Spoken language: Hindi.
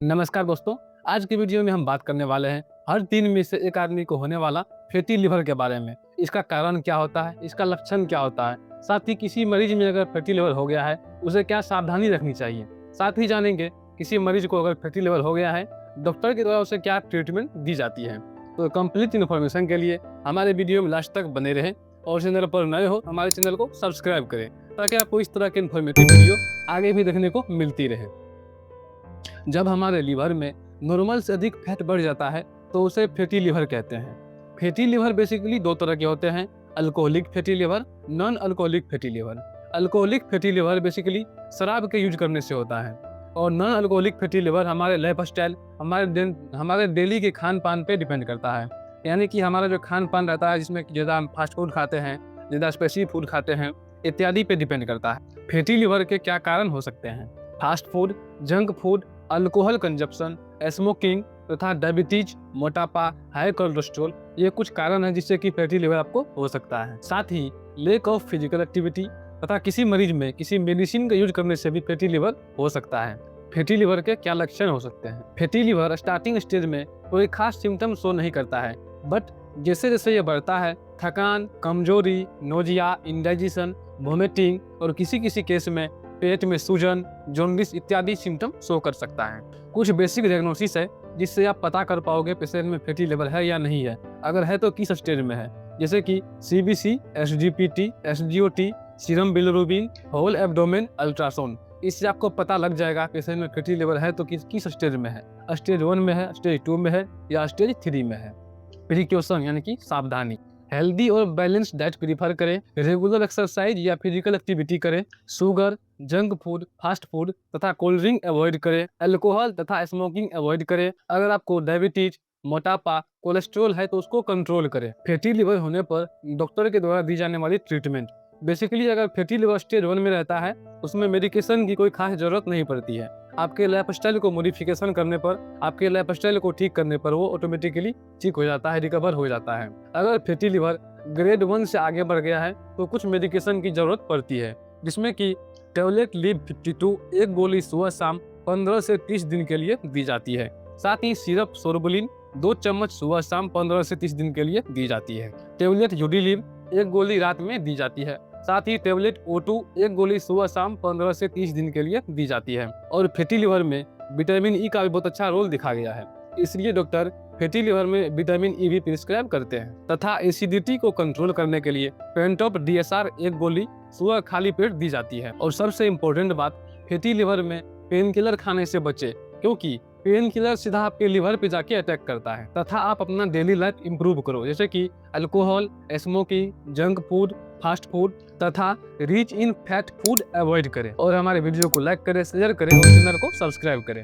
नमस्कार दोस्तों। आज की वीडियो में हम बात करने वाले हैं हर 3 में से 1 आदमी को होने वाला फैटी लिवर के बारे में। इसका कारण क्या होता है, इसका लक्षण क्या होता है, साथ ही किसी मरीज में अगर फैटी लिवर हो गया है उसे क्या सावधानी रखनी चाहिए। साथ ही जानेंगे किसी मरीज को अगर फैटी लिवर हो गया है डॉक्टर के द्वारा उसे क्या ट्रीटमेंट दी जाती है। तो कंप्लीट इन्फॉर्मेशन के लिए हमारे वीडियो में लास्ट तक बने रहें और चैनल पर नए हो हमारे चैनल को सब्सक्राइब करें ताकि आपको इस तरह के इन्फॉर्मेटिव वीडियो आगे भी देखने को मिलती रहे। जब हमारे लीवर में नॉर्मल से अधिक फैट बढ़ जाता है तो उसे फैटी लिवर कहते हैं। फैटी लिवर बेसिकली 2 तरह के होते हैं, alcoholic fatty liver, non alcoholic fatty liver. Alcoholic fatty liver basically शराब के यूज करने से होता है और नॉन अल्कोहलिक फैटी लिवर हमारे लाइफ स्टाइल, हमारे डेली के खान पान पे डिपेंड करता है। यानी कि हमारा जो खान पान रहता है जिसमें ज़्यादा हम फास्ट फूड खाते हैं, ज़्यादा स्पाइसी फूड खाते हैं इत्यादि पे डिपेंड करता है। फैटी लिवर के क्या कारण हो सकते हैं? Fast food, junk food, alcohol consumption, smoking तथा डायबिटीज, मोटापा, हाई कोलेस्ट्रॉल ये कुछ कारण हैं जिससे कि फैटी लिवर आपको हो सकता है। साथ ही लैक ऑफ फिजिकल एक्टिविटी तथा किसी मरीज में किसी मेडिसिन का यूज करने से भी फैटी लिवर हो सकता है। फैटी लिवर के क्या लक्षण हो सकते हैं? फैटी लिवर स्टार्टिंग स्टेज में कोई खास सिम्टम शो नहीं करता है, बट जैसे जैसे ये बढ़ता है थकान, कमजोरी, नोजिया, इंडाइजेशन, वोमिटिंग और किसी किसी केस में पेट में सूजन, जॉन्डिस इत्यादि सिम्टम शो कर सकता है। कुछ बेसिक डायग्नोसिस है जिससे आप पता कर पाओगे पेशेंट में फैटी लिवर है या नहीं है, अगर है तो किस स्टेज में है, जैसे कि CBC, SGPT, SGOT, serum bilirubin, whole abdomen ultrasound. इससे आपको पता लग जाएगा पेशेंट में फैटी लिवर है तो किस स्टेज में है, स्टेज 1 में है, स्टेज 2 में है या स्टेज 3 में है। प्रिकॉशन यानी कि सावधानी, हेल्दी और बैलेंस्ड डाइट प्रीफर करें, रेगुलर एक्सरसाइज या फिजिकल एक्टिविटी करें, sugar, junk food, fast food तथा कोल्ड ड्रिंक अवॉइड करें, अल्कोहल तथा स्मोकिंग अवॉइड करें। अगर आपको डायबिटीज, मोटापा, कोलेस्ट्रॉल है तो उसको कंट्रोल करें। फैटी लिवर होने पर डॉक्टर के द्वारा दी जाने वाली ट्रीटमेंट, बेसिकली अगर फैटी लिवर स्टेज 1 में रहता है उसमें मेडिकेशन की कोई खास जरूरत नहीं पड़ती है। आपके लाइफस्टाइल को मॉडिफिकेशन करने पर, आपके लाइफस्टाइल को ठीक करने पर वो ऑटोमेटिकली ठीक हो जाता है, रिकवर हो जाता है। अगर फैटी लिवर ग्रेड 1 से आगे बढ़ गया है तो कुछ मेडिकेशन की जरूरत पड़ती है, जिसमें कि टैबलेट लीव 52 एक गोली सुबह शाम 15 से 30 दिन के लिए दी जाती है। साथ ही सिरप सोरबुलिन 2 चम्मच सुबह शाम 15 से 30 दिन के लिए दी जाती है। टैबलेट यूडिलिव एक गोली रात में दी जाती है। साथ ही टैबलेट O2 एक गोली सुबह शाम 15 से 30 दिन के लिए दी जाती है। और फैटी लिवर में विटामिन ई का भी बहुत अच्छा रोल दिखा गया है, इसलिए डॉक्टर फैटी लिवर में विटामिन ई भी प्रिस्क्राइब करते हैं। तथा एसिडिटी को कंट्रोल करने के लिए पेंटॉप DSR एक गोली सुबह खाली पेट दी जाती है। और सबसे इम्पोर्टेंट बात, फैटी लिवर में पेन किलर खाने से बचे, क्योंकि पेन किलर सीधा आपके लिवर पे जाके अटैक करता है। तथा आप अपना डेली लाइफ इंप्रूव करो, जैसे कि alcohol, smoking, junk food, fast food तथा rich in fat food avoid करें। और हमारे वीडियो को लाइक करें, शेयर करें और चैनल को सब्सक्राइब करें।